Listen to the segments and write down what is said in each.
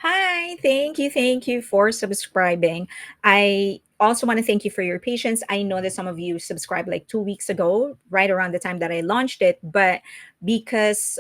Hi, thank you for subscribing. I also want to thank you for your patience. I know that some of you subscribed like 2 weeks ago, right around the time that I launched it, but because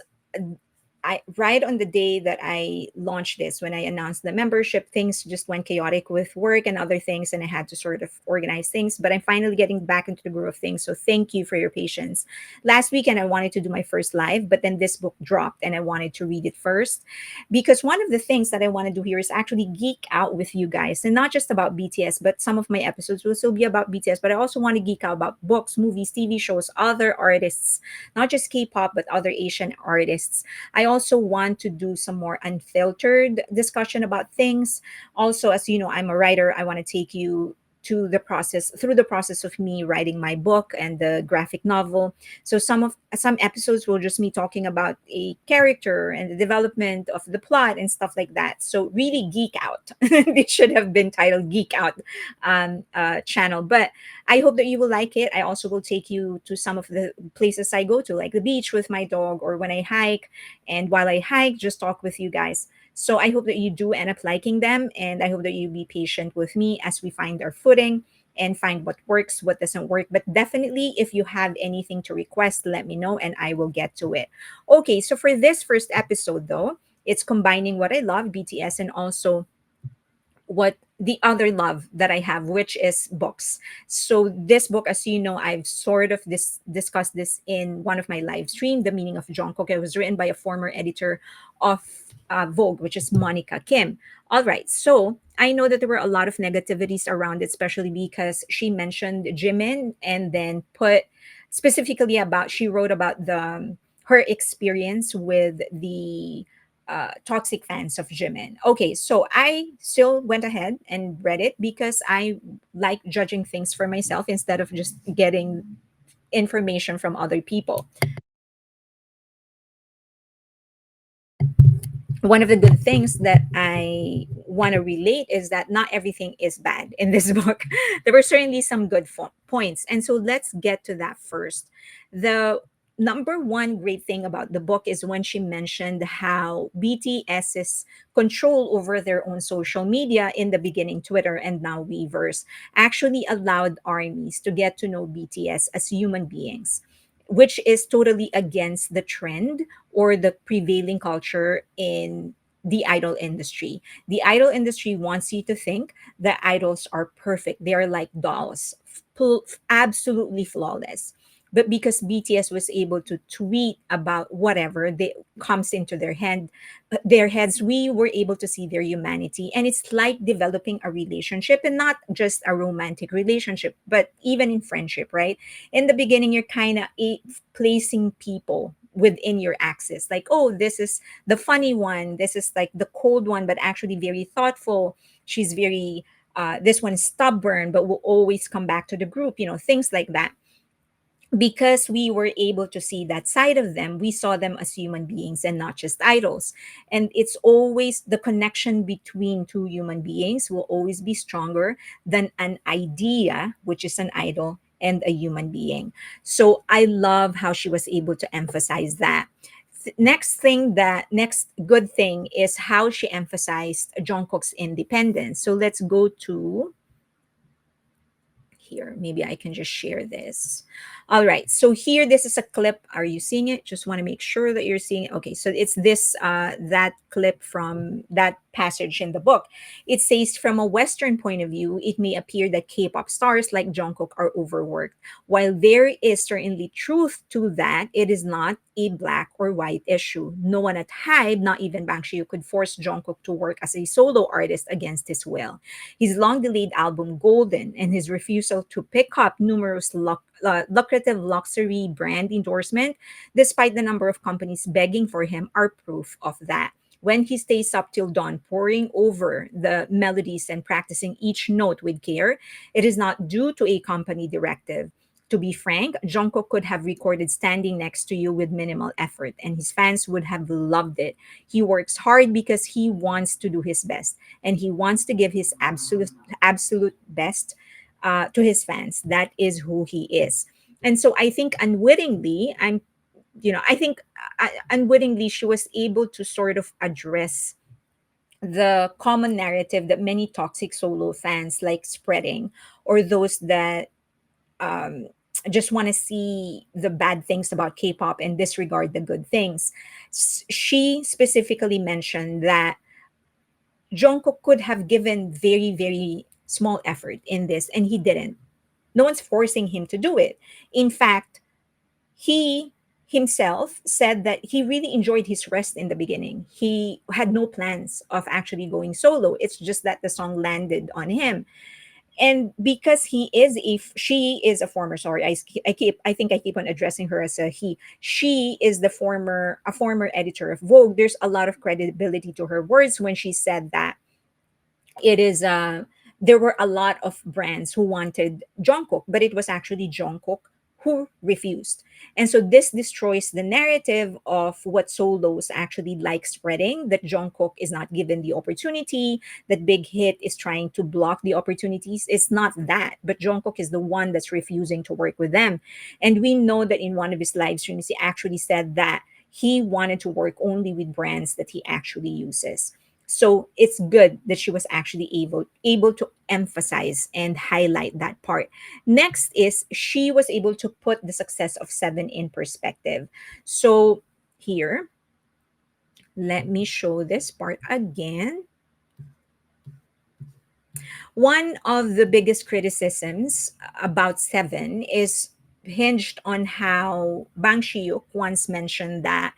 I right on the day that I launched this, when I announced the membership, things just went chaotic with work and other things, and I had to sort of organize things. But I'm finally getting back into the groove of things. So thank you for your patience. Last weekend I wanted to do my first live, but then this book dropped and I wanted to read it first because one of the things that I want to do here is actually geek out with you guys, and not just about BTS, but some of my episodes will still be about BTS, but I also want to geek out about books, movies, TV shows, other artists, not just K-pop, but other Asian artists. I also want to do some more unfiltered discussion about things. Also, as you know, I'm a writer. I want to take you to the process through the process of me writing my book and the graphic novel. So some episodes will just me talking about a character and the development of the plot and stuff like that. So really geek out. It should have been titled Geek Out channel, but I hope that you will like it. I also will take you to some of the places I go to, like the beach with my dog or when I hike. And while I hike, just talk with you guys. So I hope that you do end up liking them. And I hope that you be patient with me as we find our footing and find what works, what doesn't work. But definitely, if you have anything to request, let me know and I will get to it. Okay, so for this first episode, though, it's combining what I love, BTS, and also what the other love that I have, which is books. So this book, as you know, I've sort of discussed this in one of my live stream, The Meaning of Jungkook. It was written by a former editor of Vogue, which is Monica Kim. All right, so I know that there were a lot of negativities around it, especially because she mentioned Jimin and then put specifically about she wrote about the her experience with the toxic fans of Jimin. Okay, so I still went ahead and read it because I like judging things for myself instead of just getting information from other people. One of the good things that I want to relate is that not everything is bad in this book. There were certainly some good points. And so let's get to that first. The number one great thing about the book is when she mentioned how BTS's control over their own social media, in the beginning Twitter and now Weverse, actually allowed armies to get to know BTS as human beings, which is totally against the trend or the prevailing culture in the idol industry. The idol industry wants you to think that idols are perfect. They are like dolls, absolutely flawless. But because BTS was able to tweet about whatever they comes into their heads, we were able to see their humanity. And it's like developing a relationship, and not just a romantic relationship, but even in friendship, right? In the beginning, you're kind of placing people within your axis, like, oh, this is the funny one, this is like the cold one, but actually very thoughtful. She's very this one's stubborn but will always come back to the group, things like that. Because we were able to see that side of them, we saw them as human beings and not just idols. And it's always the connection between two human beings will always be stronger than an idea, which is an idol, and a human being. So I love how she was able to emphasize that. Next good thing is how she emphasized Jungkook's independence. So let's go to here. Maybe I can just share this. All right. So here, this is a clip. Are you seeing it? Just want to make sure that you're seeing it. Okay. So it's this, that clip from that passage in the book. It says, from a Western point of view, it may appear that K-pop stars like Jungkook are overworked. While there is certainly truth to that, it is not a black or white issue. No one at Hybe, not even Bang Shiyu, could force Jungkook to work as a solo artist against his will. His long delayed album Golden and his refusal to pick up numerous lucrative luxury brand endorsement, despite the number of companies begging for him, are proof of that. When he stays up till dawn poring over the melodies and practicing each note with care, it is not due to a company directive. To be frank, Jungkook could have recorded standing next to you with minimal effort, and his fans would have loved it. He works hard because he wants to do his best, and he wants to give his absolute best to his fans. That is who he is. And so I think unwittingly, I think unwittingly she was able to sort of address the common narrative that many toxic solo fans like spreading, or those that um, just want to see the bad things about K-pop and disregard the good things. She specifically mentioned that Jungkook could have given very, very small effort in this, and he didn't. No one's forcing him to do it. In fact, he himself said that he really enjoyed his rest in the beginning. He had no plans of actually going solo. It's just that the song landed on him. And because she is a former, sorry, I think I keep on addressing her as a he. She is a former editor of Vogue. There's a lot of credibility to her words when she said that it is there were a lot of brands who wanted Jungkook, but it was actually Jungkook who refused. And so this destroys the narrative of what solos actually like spreading, that Jungkook is not given the opportunity, that Big Hit is trying to block the opportunities. It's not that, but Jungkook is the one that's refusing to work with them. And we know that in one of his live streams he actually said that he wanted to work only with brands that he actually uses. So it's good that she was actually able to emphasize and highlight that part. Next is she was able to put the success of Seven in perspective. So here, let me show this part again. One of the biggest criticisms about Seven is hinged on how Bang Shiuk once mentioned that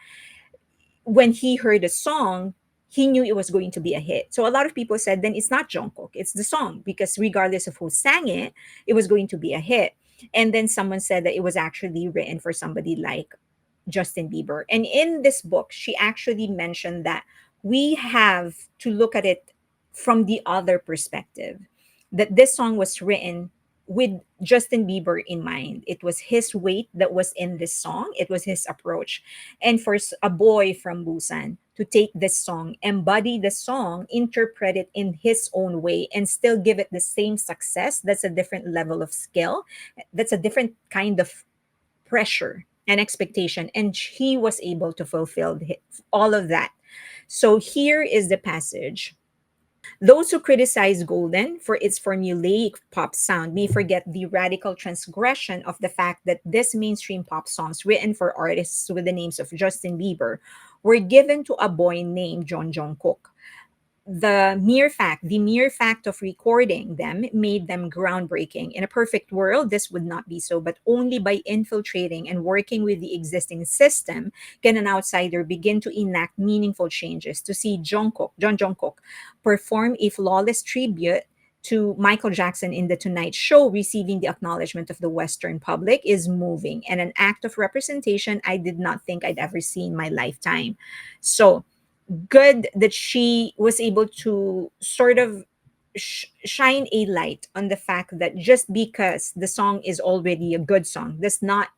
when he heard a song, he knew it was going to be a hit. So a lot of people said then it's not Jungkook, it's the song, because regardless of who sang it, it was going to be a hit. And then someone said that it was actually written for somebody like Justin Bieber. And in this book, she actually mentioned that we have to look at it from the other perspective, that this song was written with Justin Bieber in mind. It was his weight that was in this song, it was his approach. And for a boy from Busan to take this song, embody the song, interpret it in his own way, and still give it the same success, that's a different level of skill. That's a different kind of pressure and expectation, and he was able to fulfill all of that. So here is the passage. Those who criticize Golden for its formulaic pop sound may forget the radical transgression of the fact that these mainstream pop songs written for artists with the names of Justin Bieber were given to a boy named John Jungkook. The mere fact of recording them made them groundbreaking. In a perfect world, this would not be so, but only by infiltrating and working with the existing system can an outsider begin to enact meaningful changes. To see John Jungkook, perform a flawless tribute to Michael Jackson in the Tonight Show, receiving the acknowledgement of the Western public, is moving and an act of representation I did not think I'd ever see in my lifetime. So, good that she was able to sort of shine a light on the fact that just because the song is already a good song does not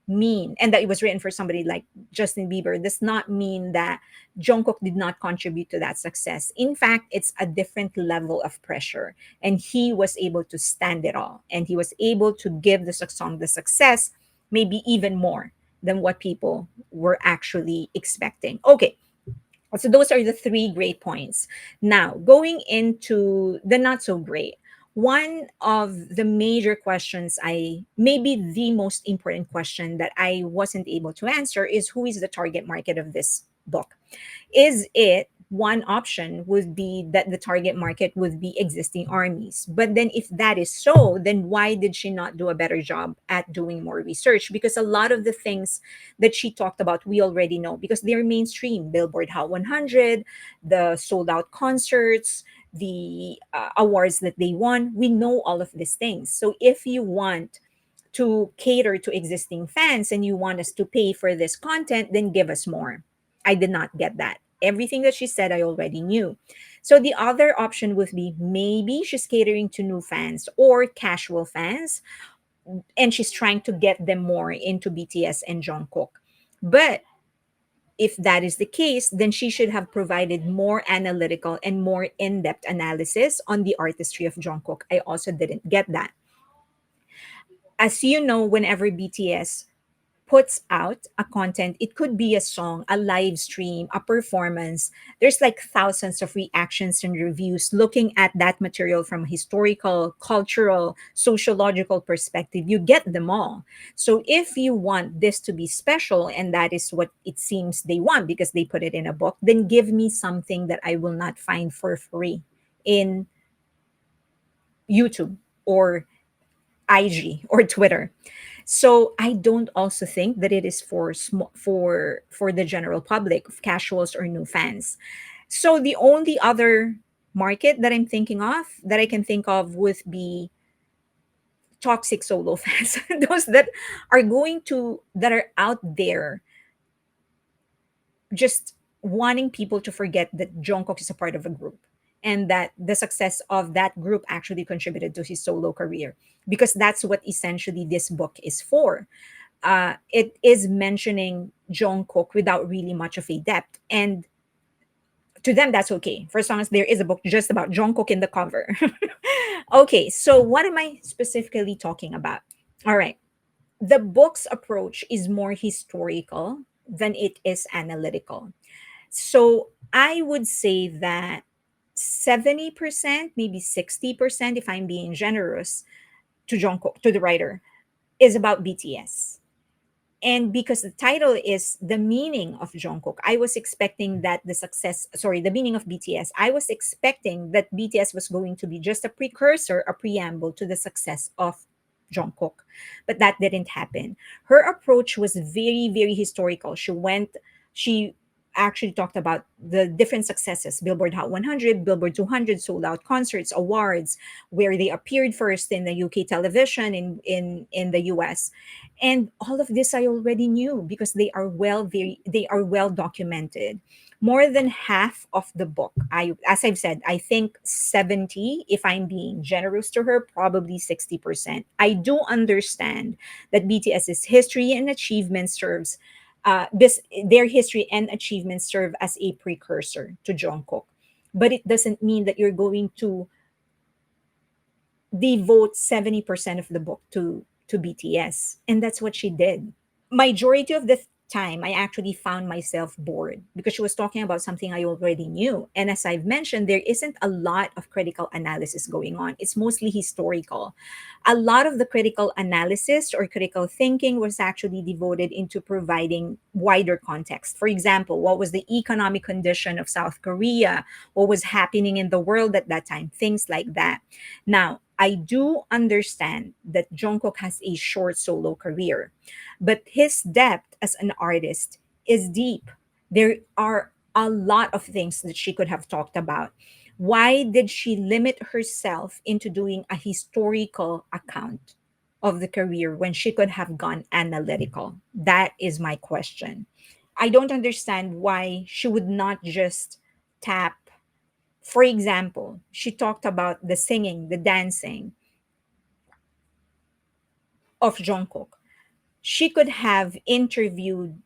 mean, and that it was written for somebody like Justin Bieber, does not mean that Jungkook did not contribute to that success. In fact, it's a different level of pressure, and he was able to stand it all, and he was able to give the song the success, maybe even more than what people were actually expecting. Okay, so those are the three great points. Now, going into the not so great, one of the major questions, maybe the most important question that I wasn't able to answer, is who is the target market of this book? Is it one option would be that the target market would be existing armies. But then if that is so, then why did she not do a better job at doing more research? Because a lot of the things that she talked about, we already know because they're mainstream. Billboard Hot 100, the sold out concerts, the awards that they won. We know all of these things. So if you want to cater to existing fans and you want us to pay for this content, then give us more. I did not get that. Everything that she said, I already knew. So the other option would be maybe she's catering to new fans or casual fans, and she's trying to get them more into BTS and Jungkook. But if that is the case, then she should have provided more analytical and more in depth analysis on the artistry of Jungkook. I also didn't get that. As you know, whenever BTS puts out a content, it could be a song, a live stream, a performance. There's like thousands of reactions and reviews looking at that material from a historical, cultural, sociological perspective. You get them all. So if you want this to be special, and that is what it seems they want because they put it in a book, then give me something that I will not find for free in YouTube or IG or Twitter. So I don't also think that it is for for the general public, casuals or new fans. So the only other market that I'm thinking of, that I can think of, would be toxic solo fans, those that are going to that are out there just wanting people to forget that Jungkook is a part of a group and that the success of that group actually contributed to his solo career, because that's what essentially this book is for. It is mentioning Jungkook without really much of a depth, and to them that's okay for as long as there is a book just about Jungkook in the cover. Okay, so what am I specifically talking about? All right, the book's approach is more historical than it is analytical. So I would say that 70%, maybe 60%, if I'm being generous, to Jungkook, to the writer, is about BTS. And because the title is The Meaning of Jungkook, I was expecting that the meaning of BTS, I was expecting that BTS was going to be just a precursor, a preamble to the success of Jungkook. But that didn't happen. Her approach was very, very historical. She actually talked about the different successes: Billboard Hot 100, Billboard 200, sold out concerts, awards, where they appeared first in the UK television, in the US. And all of this I already knew because they are well documented. More than half of the book, I as I've said, I think 70, if I'm being generous to her, probably 60%. I do understand that BTS's history and achievement serves this their history and achievements serve as a precursor to Jungkook. But it doesn't mean that you're going to devote 70% of the book to BTS. And that's what she did. Majority of the time I actually found myself bored because she was talking about something I already knew. And as I've mentioned, there isn't a lot of critical analysis going on. It's mostly historical. A lot of the critical analysis or critical thinking was actually devoted into providing wider context. For example, what was the economic condition of South Korea? What was happening in the world at that time? Things like that. Now, I do understand that Jungkook has a short solo career, but his depth as an artist is deep. There are a lot of things that she could have talked about. Why did she limit herself into doing a historical account of the career when she could have gone analytical? That is my question. I don't understand why she would not just tap. For example, she talked about the singing, the dancing of Jungkook. She could have interviewed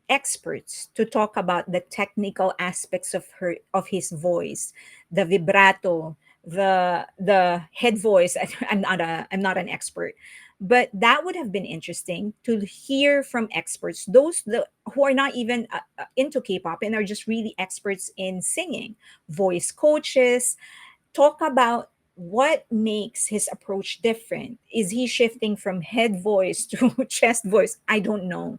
experts to talk about the technical aspects of his voice, the vibrato, the head voice. I'm not an expert, but that would have been interesting to hear from experts, who are not even into K-pop and are just really experts in singing, voice coaches, talk about what makes his approach different. Is he shifting from head voice to chest voice? I don't know.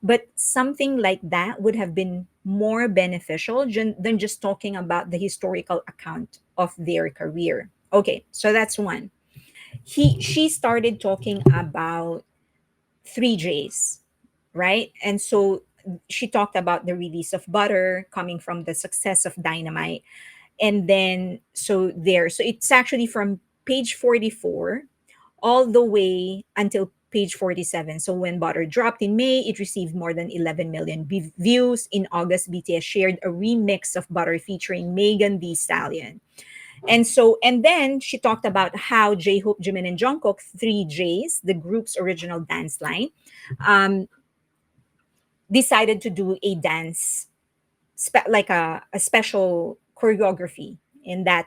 But something like that would have been more beneficial than just talking about the historical account of their career. Okay, so that's one. She started talking about three J's, right? And so she talked about the release of Butter coming from the success of Dynamite. And then so it's actually from page 44 all the way until page 47. So when Butter dropped in May, it received more than 11 million views. In August, BTS shared a remix of Butter featuring Megan Thee Stallion. And then she talked about how J-Hope, Jimin, and Jungkook, three J's, the group's original dance line, um, decided to do a dance, like a special choreography in that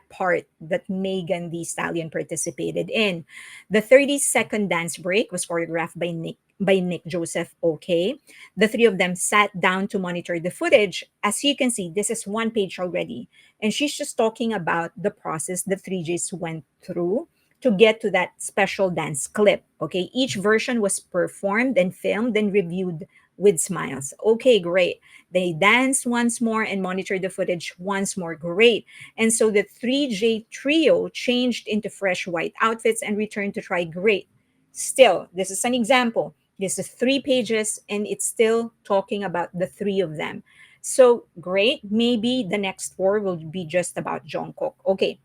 part that Megan Thee Stallion participated in. The 30-second dance break was choreographed by by Nick Joseph. Okay. The three of them sat down to monitor the footage. As you can see, this is one page already. And she's just talking about the process the 3Js went through to get to that special dance clip. Okay. Each version was performed and filmed and reviewed with smiles. Okay, great. They danced once more and monitored the footage once more. Great. And so the 3J trio changed into fresh white outfits and returned to try. Great. Still, this is an example. This is 3 pages and it's still talking about the three of them. So great. Maybe the next four will be just about Jungkook. Okay,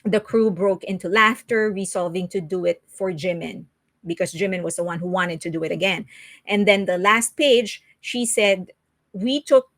the crew broke into laughter, resolving to do it for Jimin because Jimin was the one who wanted to do it again. And then the last page, we took,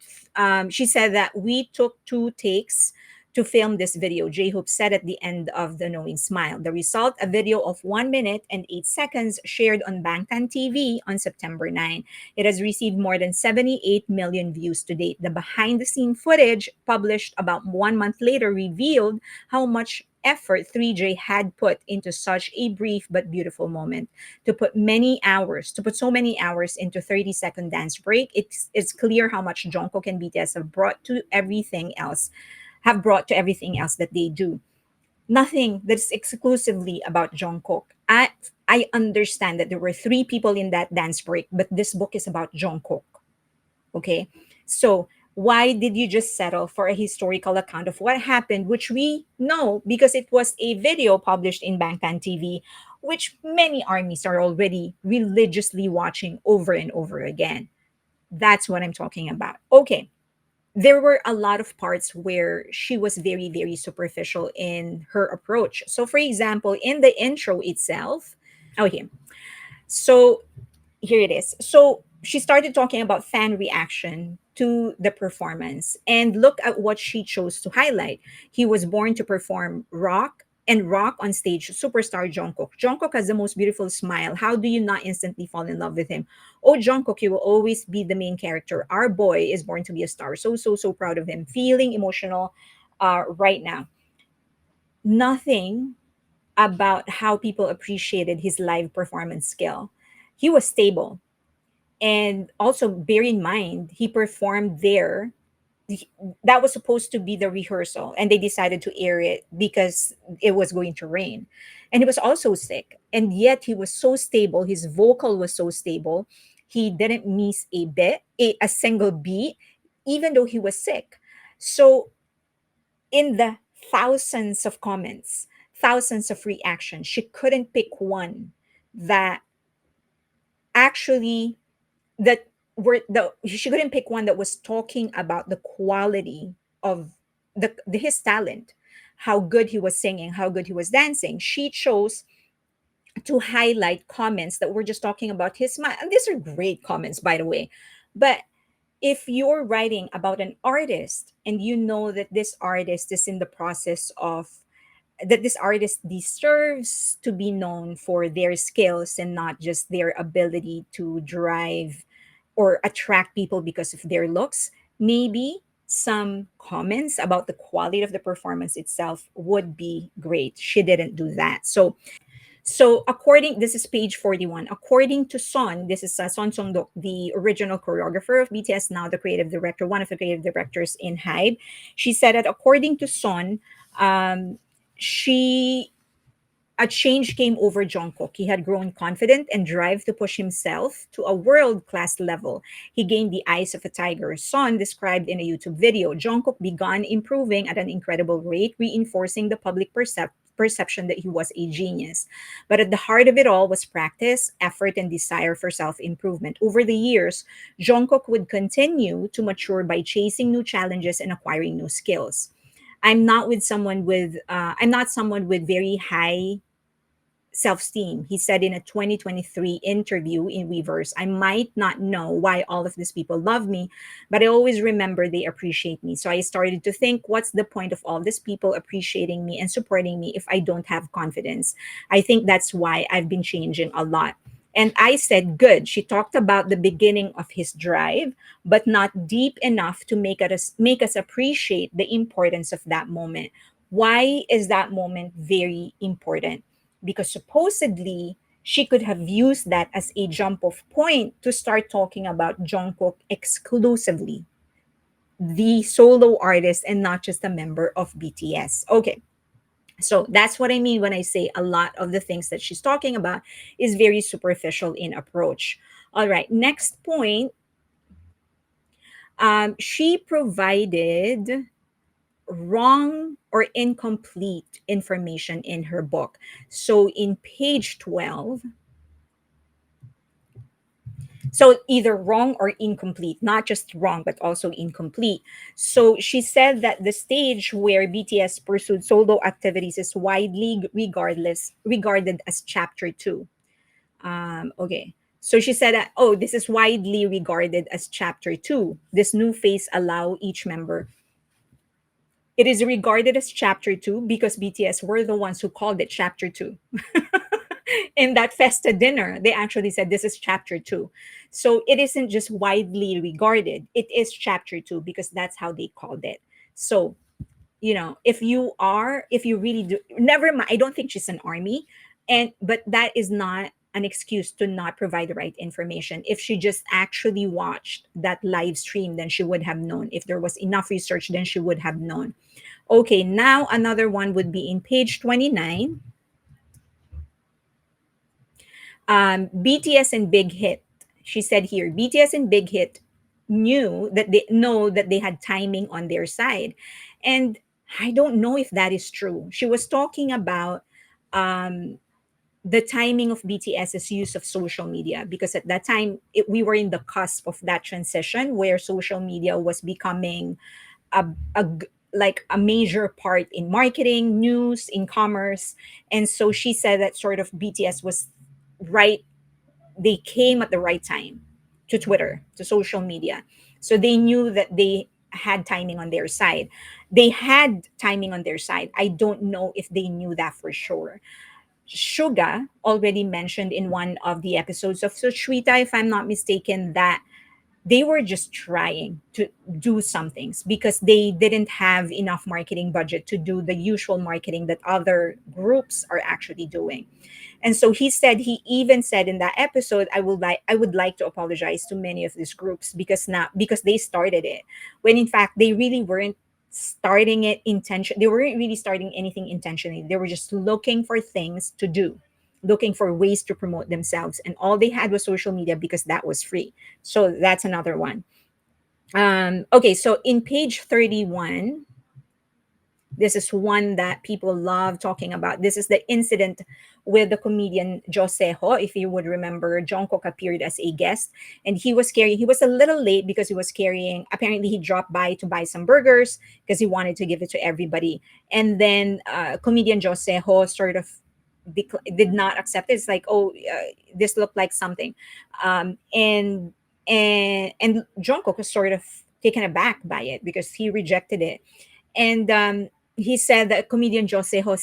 she said that we took 2 takes to film this video. J-Hope said at the end of the Knowing Smile. The result, a video of 1 minute and 8 seconds shared on Bangtan TV on September 9. It has received more than 78 million views to date. The behind the scene footage published about 1 month later revealed how much effort 3J had put into such a brief but beautiful moment. To put so many hours into 30-second dance break, it's clear how much Jungkook and BTS have brought to everything else that they do. Nothing that's exclusively about Jungkook. I understand that there were 3 people in that dance break, but this book is about Jungkook. Okay. So why did you just settle for a historical account of what happened, which we know because it was a video published in Bangtan TV, which many armies are already religiously watching over and over again? That's what I'm talking about. Okay. There were a lot of parts where she was very, very superficial in her approach. So, for example, in the intro itself, okay, so here it is. So she started talking about fan reaction to the performance. And look at what she chose to highlight. He was born to perform rock on stage, superstar Jungkook. Jungkook has the most beautiful smile. How do you not instantly fall in love with him? Oh, Jungkook, you will always be the main character. Our boy is born to be a star. So, so, so proud of him. Feeling emotional right now. Nothing about how people appreciated his live performance skill. He was stable, and also bear in mind he performed there. That was supposed to be the rehearsal and they decided to air it because it was going to rain, and he was also sick, and yet he was so stable. His vocal was so stable. He didn't miss a single beat, even though he was sick. So in the thousands of comments, thousands of reactions, she couldn't pick one that actually that she couldn't pick one that was talking about the quality of his talent, how good he was singing, how good he was dancing. She chose to highlight comments that were just talking about his smile, and these are great comments, by the way. But if you're writing about an artist and you know that this artist is in the process of that this artist deserves to be known for their skills and not just their ability to drive or attract people because of their looks, maybe some comments about the quality of the performance itself would be great. She didn't do that. So according, this is page 41. According to Son, this is Son Song-dok, the original choreographer of BTS, now the creative director, one of the creative directors in HYBE. She said that according to Son, she a change came over Jungkook. He had grown confident and drive to push himself to a world-class level. He gained the eyes of a tiger. Son described in a YouTube video, Jungkook began improving at an incredible rate, reinforcing the public perception that he was a genius. But at the heart of it all was practice, effort, and desire for self-improvement. Over the years, Jungkook would continue to mature by chasing new challenges and acquiring new skills. I'm not someone with very high self-esteem. He said in a 2023 interview in Weverse, I might not know why all of these people love me, but I always remember they appreciate me. So I started to think, what's the point of all these people appreciating me and supporting me if I don't have confidence? I think that's why I've been changing a lot. And I said, good. She talked about the beginning of his drive, but not deep enough to make us appreciate the importance of that moment. Why is that moment very important? Because supposedly She could have used that as a jump off point to start talking about Jungkook exclusively, the solo artist and not just a member of BTS. Okay. So that's what I mean when I say a lot of the things that she's talking about is very superficial in approach. All right, next point. She provided wrong or incomplete information in her book. So in page 12, so either wrong or incomplete, not just wrong, but also incomplete. So she said that the stage where BTS pursued solo activities is widely regarded as chapter two. Okay. So she said that, oh, this is widely regarded as chapter two. This new phase allow each member. It is regarded as chapter two because BTS were the ones who called it chapter two. In that Festa dinner, they actually said this is chapter two. So it isn't just widely regarded, it is chapter two because that's how they called it. So, if you really do, never mind, I don't think she's an army. But that is not an excuse to not provide the right information. If she just actually watched that live stream, then she would have known. If there was enough research, then she would have known. Okay, now another one would be in page 29. BTS and Big Hit. She said here, BTS and Big Hit know that they had timing on their side. And I don't know if that is true. She was talking about um, the timing of BTS's use of social media because at that time we were in the cusp of that transition where social media was becoming a, like a major part in marketing, news, in commerce. And so she said that sort of BTS was right, they came at the right time to Twitter, to social media. So they knew that they had timing on their side. They had timing on their side. I don't know if they knew that for sure. Suga already mentioned in one of the episodes of Sushwita, if I'm not mistaken, that they were just trying to do some things because they didn't have enough marketing budget to do the usual marketing that other groups are actually doing. And so he even said in that episode, I would like to apologize to many of these groups because they started it, when in fact they really weren't starting it intention they weren't really starting anything intentionally. They were just looking for things to do, looking for ways to promote themselves, and all they had was social media because that was free. So that's another one. Okay, so in page 31, this is one that people love talking about. This is the incident with the comedian Joseho. If you would remember, Jungkook appeared as a guest, and he was a little late because he was carrying. Apparently, he dropped by to buy some burgers because he wanted to give it to everybody. And then comedian Joseho sort of did not accept it. It's like, oh, this looked like something, and Jungkook was sort of taken aback by it because he rejected it. And he said that comedian Joseho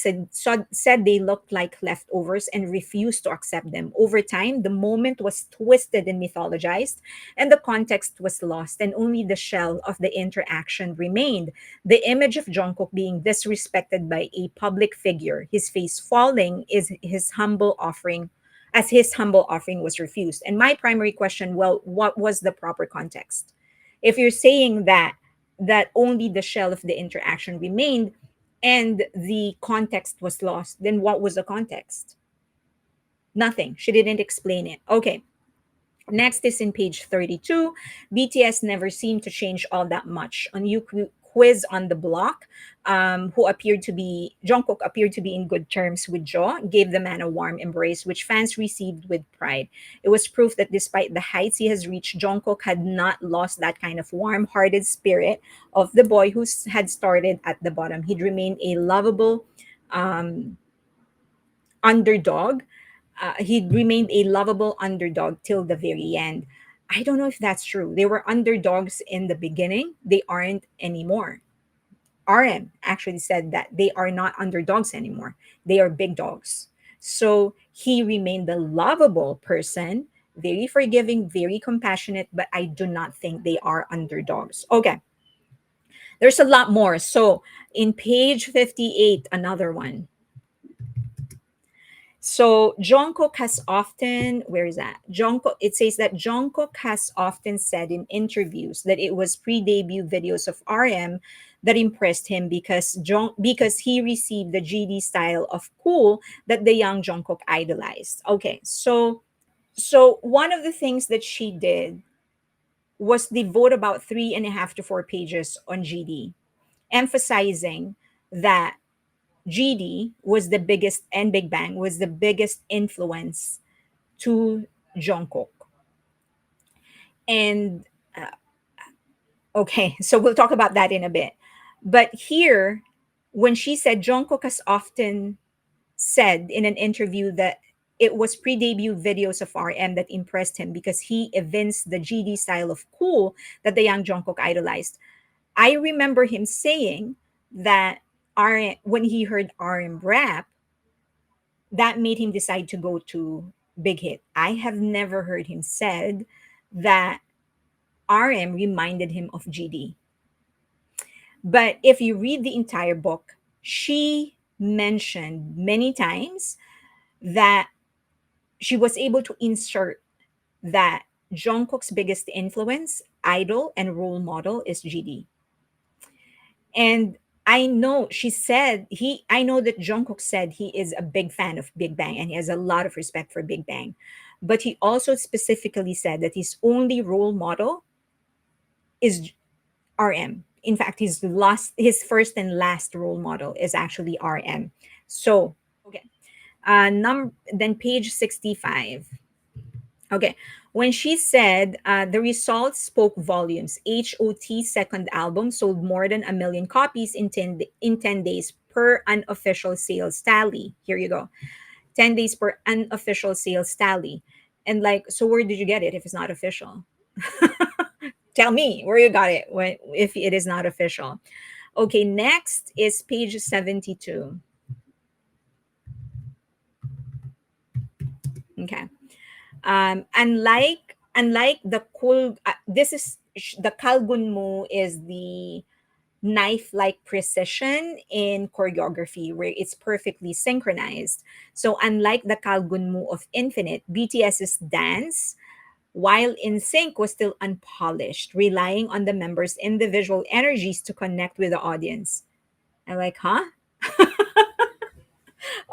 said they looked like leftovers and refused to accept them. Over time, the moment was twisted and mythologized, and the context was lost, and only the shell of the interaction remained. The image of Jungkook being disrespected by a public figure, his face falling, is his humble offering. As his humble offering was refused. And my primary question, well, what was the proper context? If you're saying that only the shell of the interaction remained and the context was lost, then what was the context? Nothing. She didn't explain it. Okay. Next is in page 32. BTS never seemed to change all that much. On you quiz on the block, who appeared to be Jungkook appeared to be in good terms with Jo, gave the man a warm embrace, which fans received with pride. It was proof that despite the heights he has reached, Jungkook had not lost that kind of warm-hearted spirit of the boy who had started at the bottom. He'd remained a lovable um, underdog. He remained a lovable underdog till the very end. I don't know if that's true. They were underdogs in the beginning. They aren't anymore. RM actually said that they are not underdogs anymore. They are big dogs. So he remained the lovable person, very forgiving, very compassionate, but I do not think they are underdogs. Okay, there's a lot more. So in page 58, another one. So Jungkook has often, where is that? Jungkook, it says that Jungkook has often said in interviews that it was pre-debut videos of RM that impressed him because he received the GD style of cool that the young Jungkook idolized. Okay, so one of the things that she did was devote about 3.5 to 4 pages on GD, emphasizing that GD was the biggest and Big Bang was the biggest influence to Jungkook. And okay, so we'll talk about that in a bit. But here, when she said Jungkook has often said in an interview that it was pre-debut videos of RM that impressed him because he evinced the GD style of cool that the young Jungkook idolized. I remember him saying that RM, when he heard RM rap, that made him decide to go to Big Hit. I have never heard him said that RM reminded him of GD. But if you read the entire book, she mentioned many times that she was able to insert that Jungkook's biggest influence, idol, and role model is GD. And I know she said I know that Jungkook said he is a big fan of Big Bang and he has a lot of respect for Big Bang. But he also specifically said that his only role model is RM. In fact, his first and last role model is actually RM. So, okay. Then page 65. Okay. When she said the results spoke volumes, HOT's second album sold more than 1 million copies in 10 days per unofficial sales tally. Here you go. 10 days per unofficial sales tally. And like, so where did you get it if it's not official? Tell me where you got it if it is not official. Okay, next is page 72. Okay. Unlike the cool, the kalgunmu is the knife-like precision in choreography where it's perfectly synchronized. So unlike the kalgunmu of Infinite, BTS's dance, while in sync, was still unpolished, relying on the members' individual energies to connect with the audience. I'm like, huh?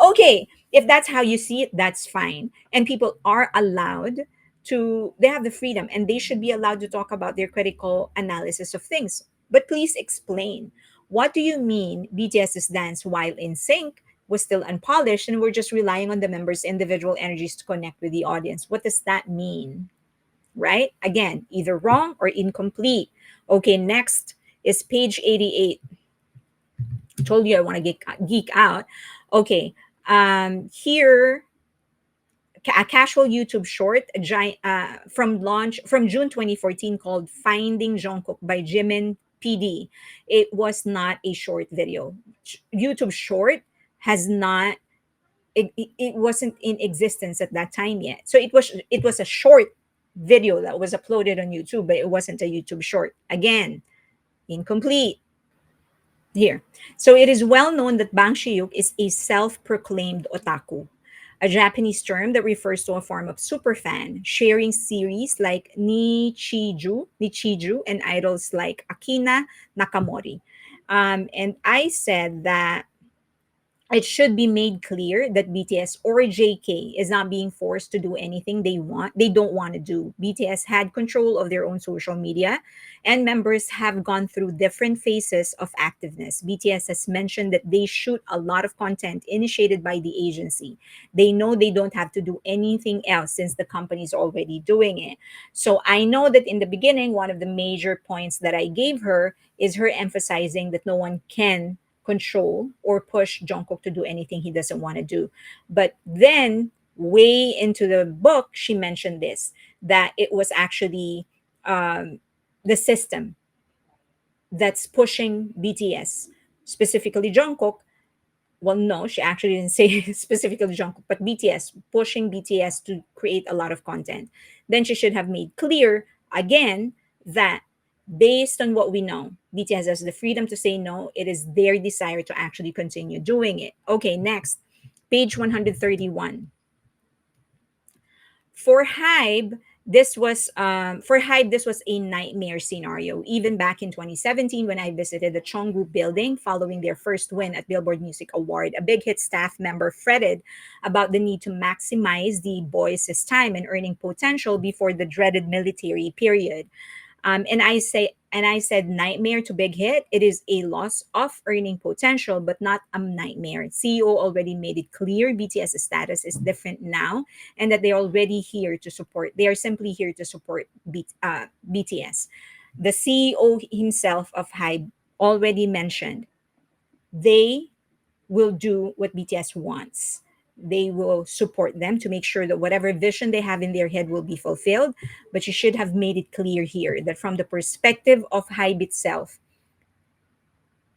Okay, if that's how you see it, that's fine. And people are allowed they have the freedom and they should be allowed to talk about their critical analysis of things. But please explain, what do you mean BTS's dance while in sync was still unpolished and we're just relying on the members' individual energies to connect with the audience? What does that mean? Right? Again, either wrong or incomplete. Okay, next is page 88. Told you I want to geek out. Okay, here a casual YouTube short, from June 2014 called "Finding Jungkook" by Jimin PD. It was not a short video. YouTube short has not it wasn't in existence at that time yet. So it was a short video that was uploaded on YouTube, but it wasn't a YouTube short. Again, incomplete. Here. So it is well known that Bang Shiyuk is a self-proclaimed otaku, a Japanese term that refers to a form of superfan, sharing series like Nichiju, and idols like Akina Nakamori. And I said that it should be made clear that BTS or JK is not being forced to do anything they don't want to do. BTS had control of their own social media and members have gone through different phases of activeness. BTS has mentioned that they shoot a lot of content initiated by the agency. They know they don't have to do anything else since the company is already doing it. So I know that in the beginning one of the major points that I gave her is her emphasizing that no one can control or push Jungkook to do anything he doesn't want to do. But then, way into the book, she mentioned this that it was actually the system that's pushing BTS, specifically Jungkook. Well, no, she actually didn't say specifically Jungkook, but BTS, pushing BTS to create a lot of content. Then she should have made clear again that based on what we know, BTS has the freedom to say no. It is their desire to actually continue doing it. Okay, next. Page 131. For Hybe, this was a nightmare scenario. Even back in 2017, when I visited the Chongu building following their first win at Billboard Music Award, a big hit staff member fretted about the need to maximize the boys' time and earning potential before the dreaded military period. And I said nightmare to big hit. It is a loss of earning potential, but not a nightmare. CEO already made it clear BTS's status is different now, and that they're already here to support. They are simply here to support BTS. The CEO himself of Hybe already mentioned they will do what BTS wants. They will support them to make sure that whatever vision they have in their head will be fulfilled. But you should have made it clear here that from the perspective of Hybe itself,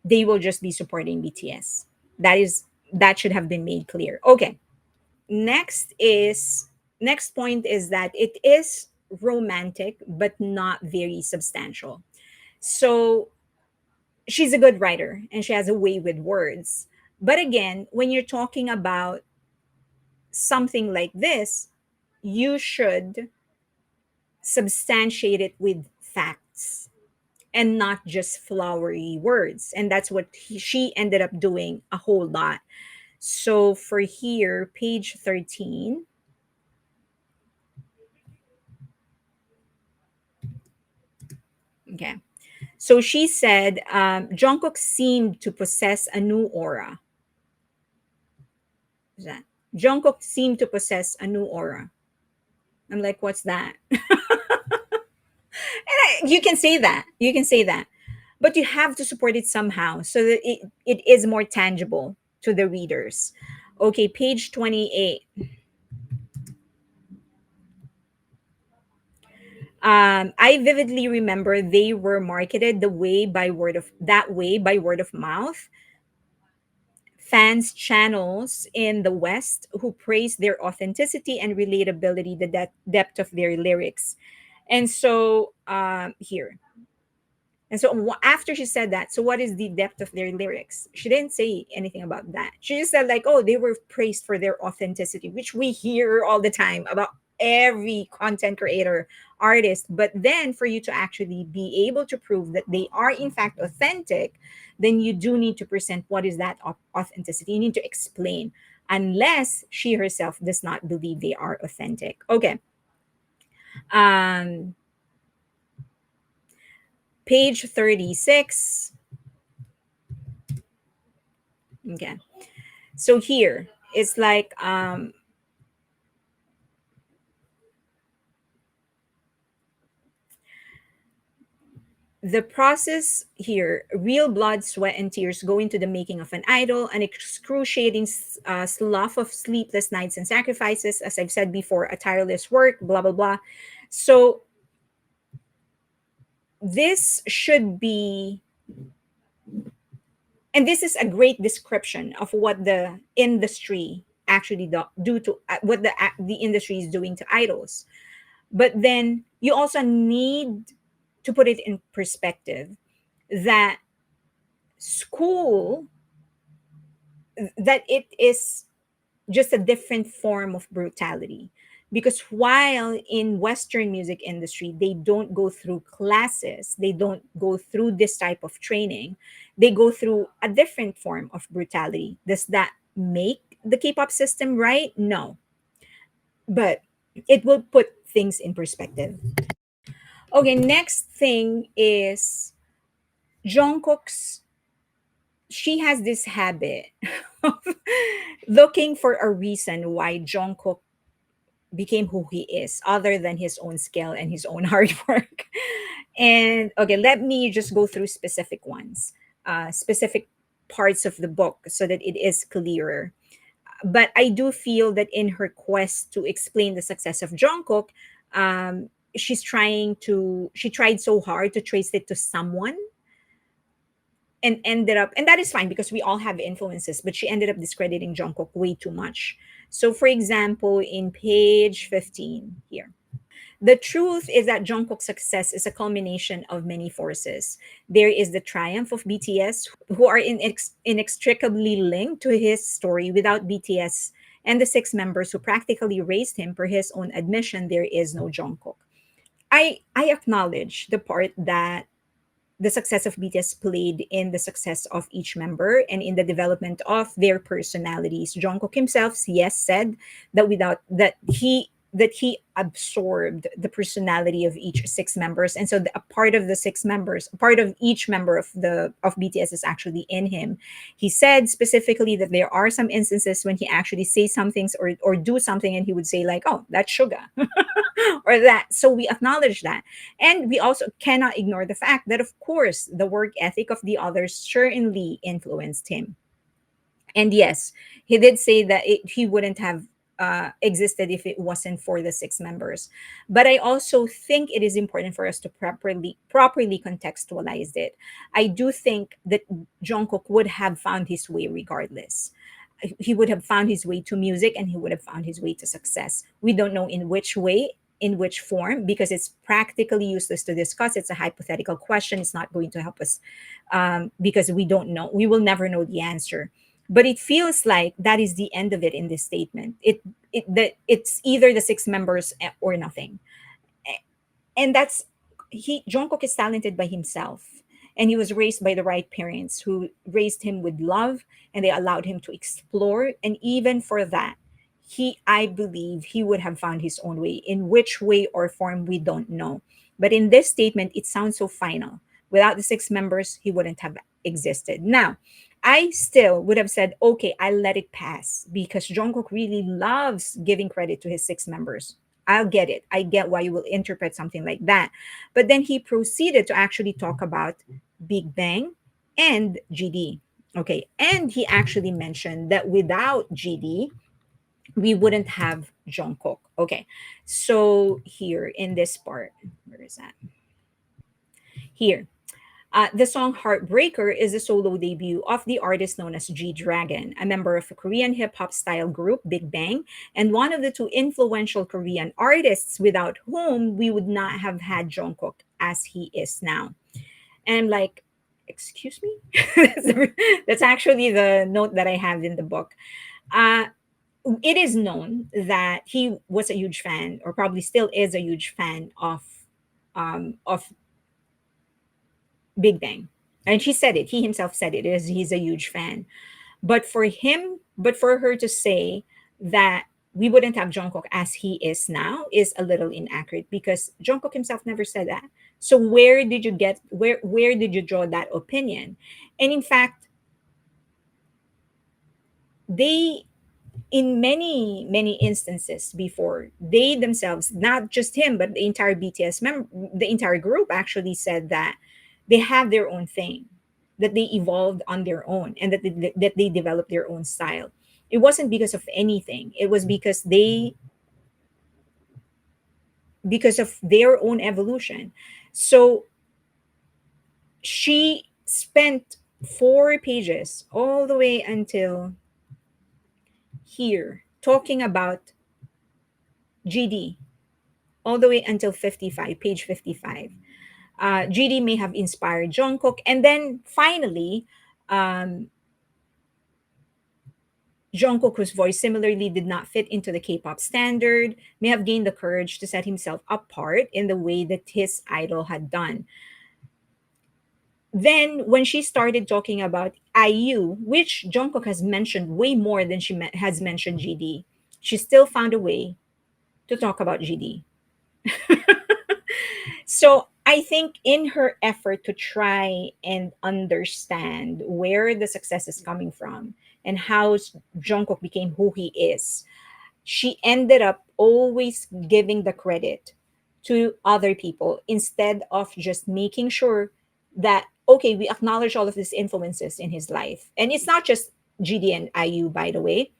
they will just be supporting BTS. That should have been made clear. Okay. Next point is that it is romantic but not very substantial. So she's a good writer and she has a way with words. But again, when you're talking about something like this, you should substantiate it with facts and not just flowery words. And that's what she ended up doing a whole lot. So for here, page 13, okay. So she said, Jungkook seemed to possess a new aura. What's that? Jungkook seemed to possess a new aura. I'm like, what's that? You can say that. You can say that. But you have to support it somehow so that it is more tangible to the readers. Okay, page 28. I vividly remember they were marketed that way by word of mouth. Fans channels in the West who praised their authenticity and relatability, the depth of their lyrics. And so here, and so after she said that, so what is the depth of their lyrics? She didn't say anything about that. She just said, like, oh, they were praised for their authenticity, which we hear all the time about every content creator, artist. But then for you to actually be able to prove that they are in fact authentic, then you do need to present what is that authenticity. You need to explain, unless she herself does not believe they are authentic. Okay. Um, page 36. Okay. So here it's like the process here, real blood, sweat, and tears go into the making of an idol, an excruciating slough of sleepless nights and sacrifices, as I've said before, a tireless work, blah blah blah. So this should be, and this is a great description of what the industry actually do to what the industry is doing to idols. But then you also need to put it in perspective that school, that it is just a different form of brutality, because while in western music industry they don't go through classes, they don't go through this type of training, they go through a different form of brutality. Does that make the K-pop system right? No, but it will put things in perspective. Okay, next thing is Jungkook's. She has this habit of looking for a reason why Jungkook became who he is, other than his own skill and his own hard work. And okay, let me just go through specific ones, specific parts of the book so that it is clearer. But I do feel that in her quest to explain the success of Jungkook, she tried so hard to trace it to someone, and ended up, and that is fine because we all have influences, but she ended up discrediting Jungkook way too much. So for example, in page 15 here, The truth is that Jungkook's success is a culmination of many forces. There is the triumph of BTS, who are inextricably linked to his story. Without BTS and the six members who practically raised him, per his own admission, there is no Jungkook. I acknowledge the part that the success of BTS played in the success of each member and in the development of their personalities. Jungkook himself, yes, said that without that he absorbed the personality of each six members, and so a part of the six members, a part of each member of BTS is actually in him. He said specifically that there are some instances when he actually say some things or do something, and he would say like, "Oh, that's sugar," or that. So we acknowledge that. And we also cannot ignore the fact that, of course, the work ethic of the others certainly influenced him. And yes, he did say that he wouldn't have existed if it wasn't for the six members. But I also think it is important for us to properly contextualize it. I do think that Jungkook would have found his way regardless. He would have found his way to music, and he would have found his way to success. We don't know in which way, in which form, because it's practically useless to discuss. It's a hypothetical question. It's not going to help us, because we don't know. We will never know the answer. But it feels like that is the end of it in this statement. It's either the six members or nothing. And that's he Jungkook is talented by himself, and he was raised by the right parents who raised him with love, and they allowed him to explore. And even for that, I believe he would have found his own way. In which way or form, we don't know. But in this statement, it sounds so final. Without the six members, he wouldn't have existed. Now, I still would have said, okay, I let it pass, because Jungkook really loves giving credit to his six members. I'll get it. I get why you will interpret something like that. But then he proceeded to actually talk about Big Bang and GD. Okay. And he actually mentioned that without GD, we wouldn't have Jungkook. Okay. So here in this part, where is that? Here. The song Heartbreaker is the solo debut of the artist known as G Dragon, a member of a Korean hip hop style group, Big Bang, and one of the two influential Korean artists without whom we would not have had Jungkook as he is now. And I'm like, excuse me? That's actually the note that I have in the book. Uh, it is known that he was a huge fan, or probably still is a huge fan of Big Bang. And she said it. He himself said it. Is he's a huge fan. But for her to say that we wouldn't have Jungkook as he is now is a little inaccurate, because Jungkook himself never said that. So where did you draw that opinion? And in fact, they in many instances before, they themselves, not just him but the entire the entire group actually said that they have their own thing, that they evolved on their own, and that they developed their own style. It wasn't because of anything. It was because of their own evolution. So she spent 4 pages all the way until here talking about GD, all the way until 55, page 55. GD may have inspired Jungkook. And then finally, um, Jungkook, whose voice similarly did not fit into the K-pop standard, may have gained the courage to set himself apart in the way that his idol had done. Then, when she started talking about IU, which Jungkook has mentioned way more than has mentioned GD, she still found a way to talk about GD. So I think in her effort to try and understand where the success is coming from and how Jungkook became who he is, she ended up always giving the credit to other people instead of just making sure that, okay, we acknowledge all of these influences in his life. And it's not just GD and IU, by the way.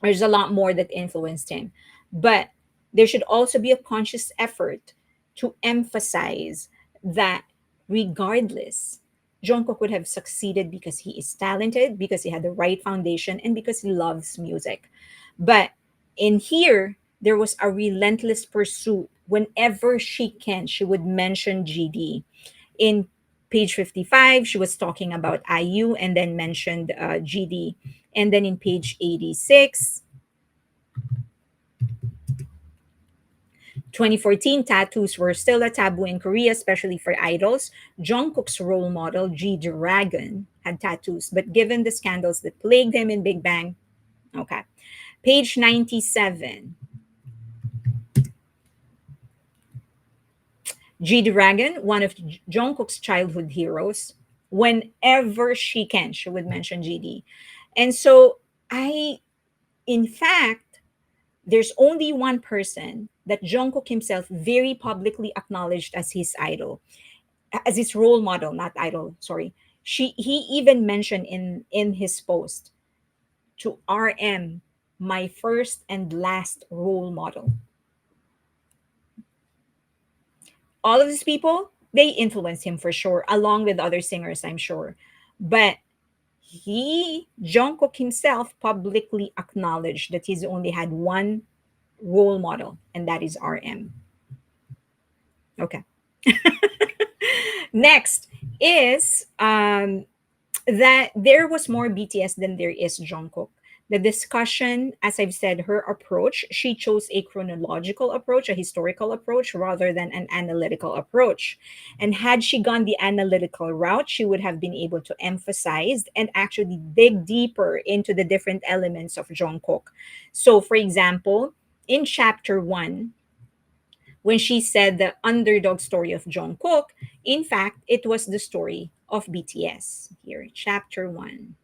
There's a lot more that influenced him. But there should also be a conscious effort to emphasize that regardless, Jungkook would have succeeded because he is talented, because he had the right foundation, and because he loves music. But in here, there was a relentless pursuit Whenever she can, she would mention GD. In page 55, she was talking about IU and then mentioned GD. And then in page 86, 2014, tattoos were still a taboo in Korea, especially for idols. Jungkook's role model, G Dragon, had tattoos, but given the scandals that plagued him in Big Bang, okay. Page 97, G Dragon, one of Jungkook's childhood heroes. Whenever she can, she would mention GD. And so in fact, there's only one person that Jungkook himself very publicly acknowledged as his idol, as his role model, not idol, sorry. He even mentioned in his post, to RM, my first and last role model. All of these people, they influenced him for sure, along with other singers, I'm sure. But Jungkook himself, publicly acknowledged that he's only had one role model, and that is RM. Okay. Next is that there was more BTS than there is Jungkook. The discussion, as I've said, her approach, she chose a chronological approach, a historical approach, rather than an analytical approach. And had she gone the analytical route, she would have been able to emphasize and actually dig deeper into the different elements of Jungkook. So, for example, in chapter one, when she said the underdog story of Jungkook, in fact, it was the story of BTS. Here, chapter one.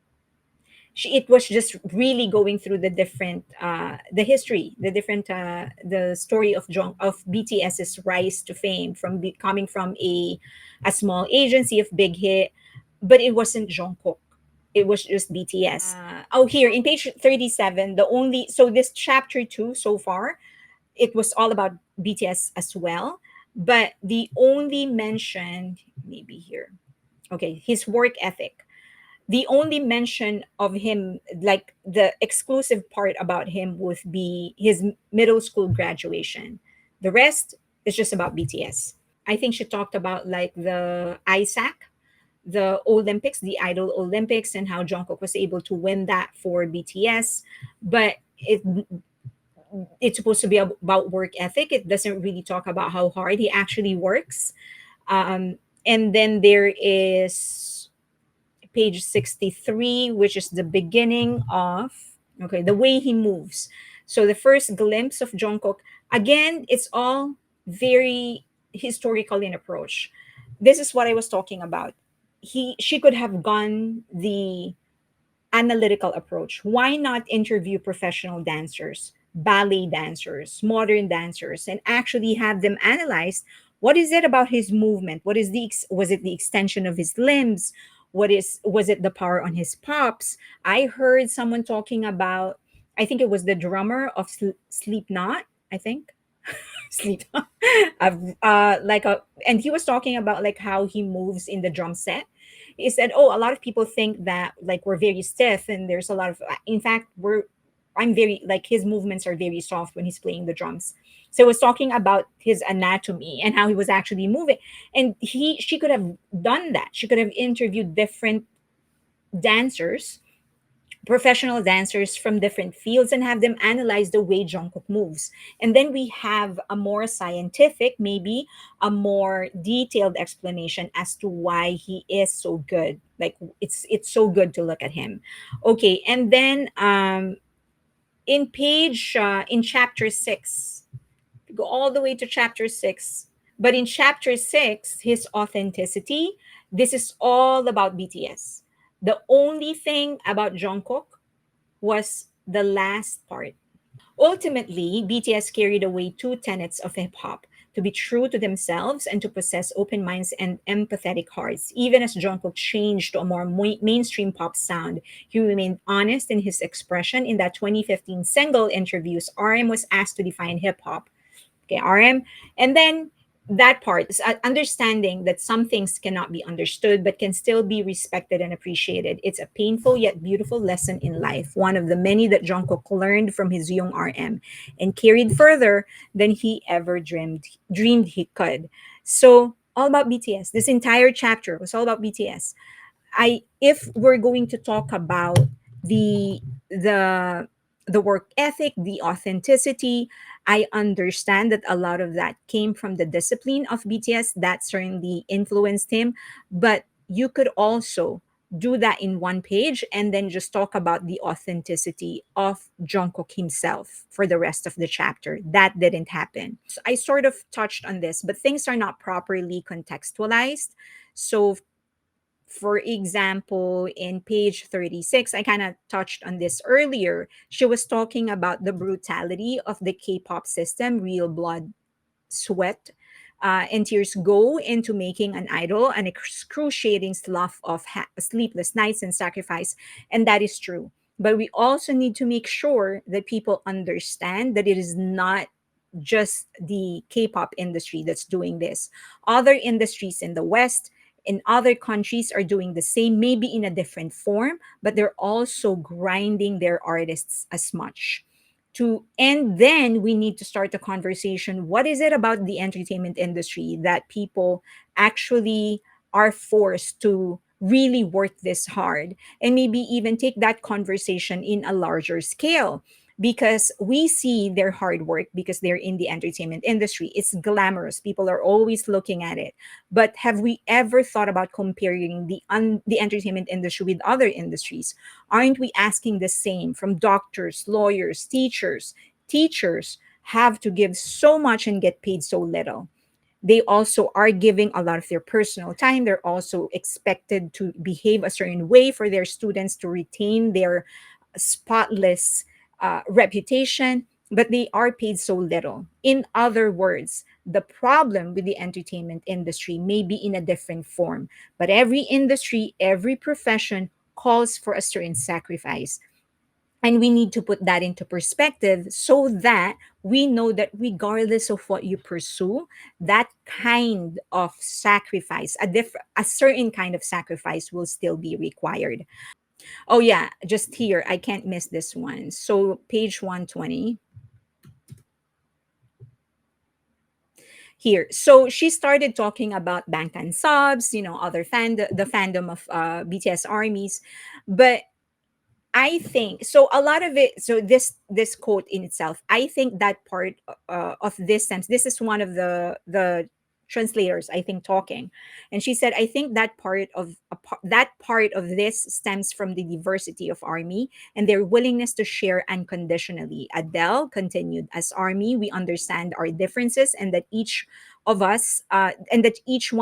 It was just really going through the different, the history, the different, the story of BTS's rise to fame from coming from a small agency of big hit, but it wasn't Jungkook. It was just BTS. Oh, here in page 37, the only, so this chapter two so far, it was all about BTS as well. But the only mention, maybe here, okay, his work ethic. The only mention of him, like the exclusive part about him, would be his middle school graduation. The rest is just about BTS. I think she talked about like the ISAC, the Olympics, the Idol Olympics, and how Jungkook was able to win that for BTS. But it's supposed to be about work ethic. It doesn't really talk about how hard he actually works. And then there is page 63, which is the beginning of, okay, the way he moves. So the first glimpse of Jungkook, again, it's all very historical in approach. This is what I was talking about. She could have gone the analytical approach. Why not interview professional dancers, ballet dancers, modern dancers, and actually have them analyze what is it about his movement? What is was it the extension of his limbs? Was it the power on his pops? I heard someone talking about, I think it was the drummer of Sleep Not, I think. Sleep Not. And he was talking about like how he moves in the drum set. He said, "Oh, a lot of people think that like we're very stiff, and there's a lot of. In fact, I'm very like his movements are very soft when he's playing the drums." So he was talking about his anatomy and how he was actually moving, and she could have done that. She could have interviewed different dancers, professional dancers from different fields, and have them analyze the way Jungkook moves. And then we have a more scientific, maybe a more detailed explanation as to why he is so good. Like it's so good to look at him. Okay, and then in chapter 6, go all the way to chapter 6. But in chapter 6, his authenticity, this is all about BTS. The only thing about Jungkook was the last part. Ultimately, BTS carried away two tenets of hip hop: to be true to themselves and to possess open minds and empathetic hearts. Even as Jungkook changed to a more mainstream pop sound, he remained honest in his expression. In that 2015 single interviews, RM was asked to define hip hop. Okay, RM. And then that part is understanding that some things cannot be understood but can still be respected and appreciated. It's a painful yet beautiful lesson in life, one of the many that Jungkook learned from his young RM and carried further than he ever dreamed he could. So all about BTS. This entire chapter was all about BTS. I if we're going to talk about the the the work ethic, the authenticity, I understand that a lot of that came from the discipline of BTS that certainly influenced him, but you could also do that in one page and then just talk about the authenticity of Jungkook himself for the rest of the chapter. That didn't happen. So I sort of touched on this, but things are not properly contextualized. So for example, in page 36, I kind of touched on this earlier. She was talking about the brutality of the K pop system, real blood, sweat, and tears go into making an idol, an excruciating slough of sleepless nights and sacrifice. And that is true. But we also need to make sure that people understand that it is not just the K-pop industry that's doing this. Other industries in the West, in other countries are doing the same, maybe in a different form, but they're also grinding their artists as much. And then we need to start a conversation. What is it about the entertainment industry that people actually are forced to really work this hard? And maybe even take that conversation in a larger scale, because we see their hard work because they're in the entertainment industry. It's glamorous. People are always looking at it. But have we ever thought about comparing the entertainment industry with other industries? Aren't we asking the same from doctors, lawyers, teachers? Teachers have to give so much and get paid so little. They also are giving a lot of their personal time. They're also expected to behave a certain way for their students to retain their spotless reputation, but they are paid so little. In other words, the problem with the entertainment industry may be in a different form, but every industry, every profession calls for a certain sacrifice. And we need to put that into perspective so that we know that regardless of what you pursue, that kind of sacrifice, a certain kind of sacrifice will still be required. Oh yeah, just here, I can't miss this one. So page 120 here. So she started talking about Bangtan subs, other the fandom of BTS armies, but I think so. A lot of it. So this quote in itself, I think that part of this sense. This is one of the translators, I think, talking, and she said, "I think that part of this stems from the diversity of Army and their willingness to share unconditionally." Adele continued, "As Army, we understand our differences and that each one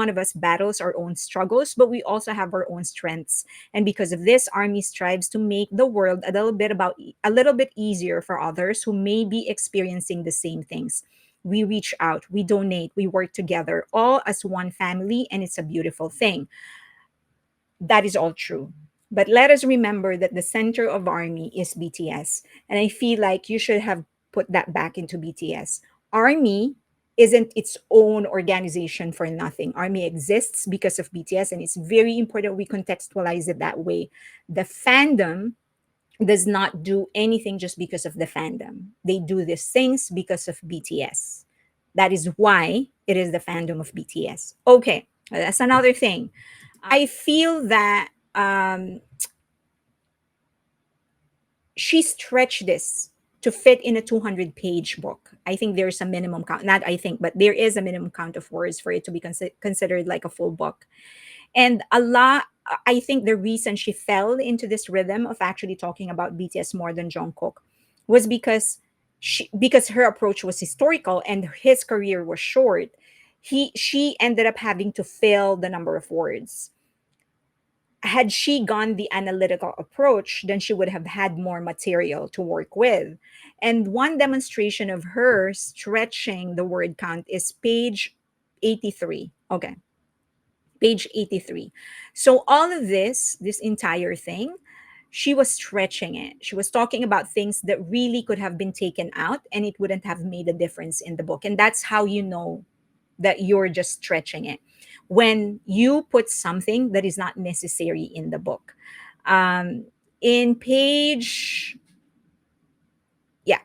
of us battles our own struggles, but we also have our own strengths. And because of this, Army strives to make the world a little bit easier for others who may be experiencing the same things. We reach out, we donate, we work together, all as one family, and it's a beautiful thing." That is all true. But let us remember that the center of Army is BTS. And I feel like you should have put that back into BTS. Army isn't its own organization for nothing. Army exists because of BTS, and it's very important we contextualize it that way. The fandom does not do anything just because of the fandom. They do these things because of BTS. That is why it is the fandom of BTS. Okay, that's another thing. I feel that she stretched this to fit in a 200-page book. I think there's a minimum count, not I think, but there is a minimum count of words for it to be considered like a full book. And I think the reason she fell into this rhythm of actually talking about BTS more than Jungkook was because her approach was historical and his career was short. She ended up having to fill the number of words. Had she gone the analytical approach, then she would have had more material to work with. And one demonstration of her stretching the word count is page 83. Okay, page 83. So all of this entire thing, she was stretching it. She was talking about things that really could have been taken out and it wouldn't have made a difference in the book. And that's how you know that you're just stretching it when you put something that is not necessary in the book. Um, in page, yeah.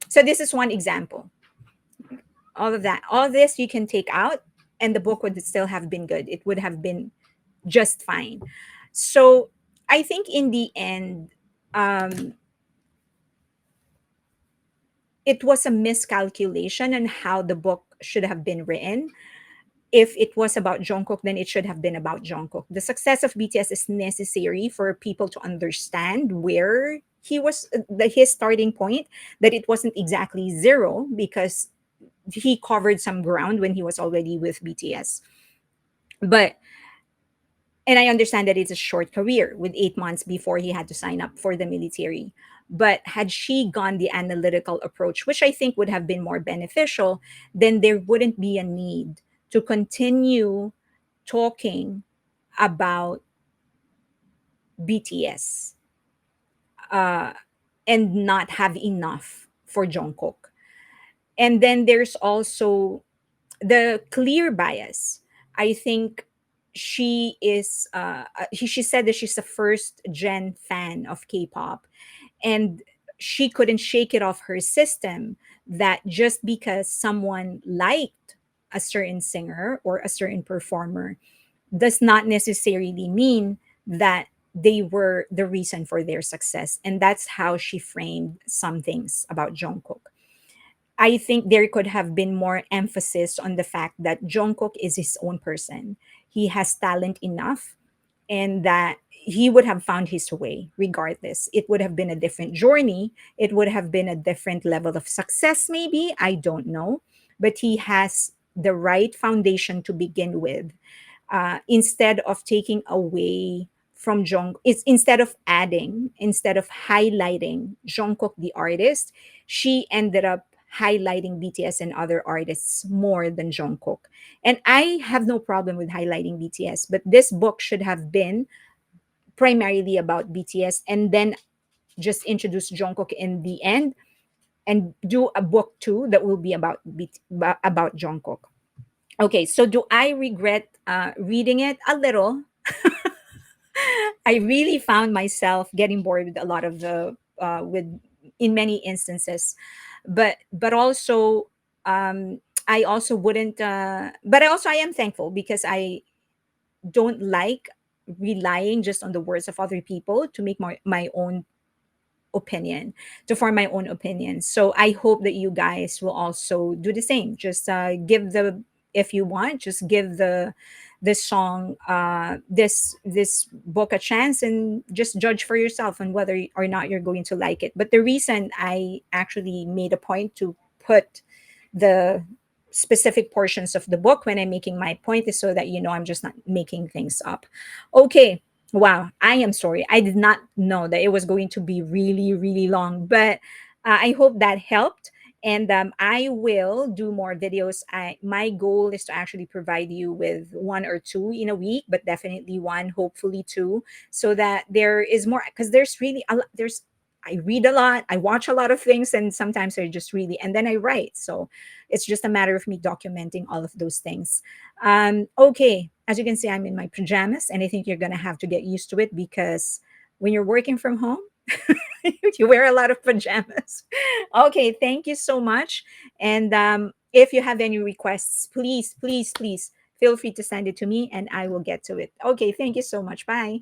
So this is one example. All of that, all this you can take out, and the book would still have been good. It would have been just fine. So I think in the end, um, it was a miscalculation on how the book should have been written. If it was about Jungkook, then it should have been about Jungkook. The success of BTS is necessary for people to understand where he was, his starting point, that it wasn't exactly zero because he covered some ground when he was already with BTS. But and I understand that it's a short career with 8 months before he had to sign up for the military. But had she gone the analytical approach, which I think would have been more beneficial, then there wouldn't be a need to continue talking about BTS uh, and not have enough for Jungkook. And then there's also the clear bias. I think she said that she's a first gen fan of K-pop, and she couldn't shake it off her system that just because someone liked a certain singer or a certain performer does not necessarily mean that they were the reason for their success. And that's how she framed some things about Jungkook. I think there could have been more emphasis on the fact that Jungkook is his own person. He has talent enough, and that he would have found his way regardless. It would have been a different journey. It would have been a different level of success, maybe. I don't know. But he has the right foundation to begin with. Instead of taking away from Jung, it's instead of adding, instead of highlighting Jungkook the artist, she ended up highlighting BTS and other artists more than Jungkook. And I have no problem with highlighting BTS, but this book should have been primarily about BTS and then just introduce Jungkook in the end and do a book two that will be about Jungkook. Okay, so do I regret reading it? A little. I really found myself getting bored with a lot of the with in many instances, but also I also wouldn't. But I also I am thankful because I don't like relying just on the words of other people to make my own opinion, to form my own opinion. So I hope that you guys will also do the same. Just give the if you want, just give the this song this book a chance and just judge for yourself on whether or not you're going to like it. But the reason I actually made a point to put the specific portions of the book when I'm making my point is so that you know I'm just not making things up. Okay. Wow, I am sorry. I did not know that it was going to be really, really long, but I hope that helped. And I will do more videos. My goal is to actually provide you with one or two in a week, but definitely one, hopefully two, so that there is more. Because there's really a lot. I read a lot, I watch a lot of things, and sometimes I just really, and then I write. So it's just a matter of me documenting all of those things. Okay, as you can see, I'm in my pajamas, and I think you're gonna have to get used to it because when you're working from home, you wear a lot of pajamas. Okay, thank you so much. And if you have any requests, please, please, please feel free to send it to me, and I will get to it. Okay, thank you so much. Bye.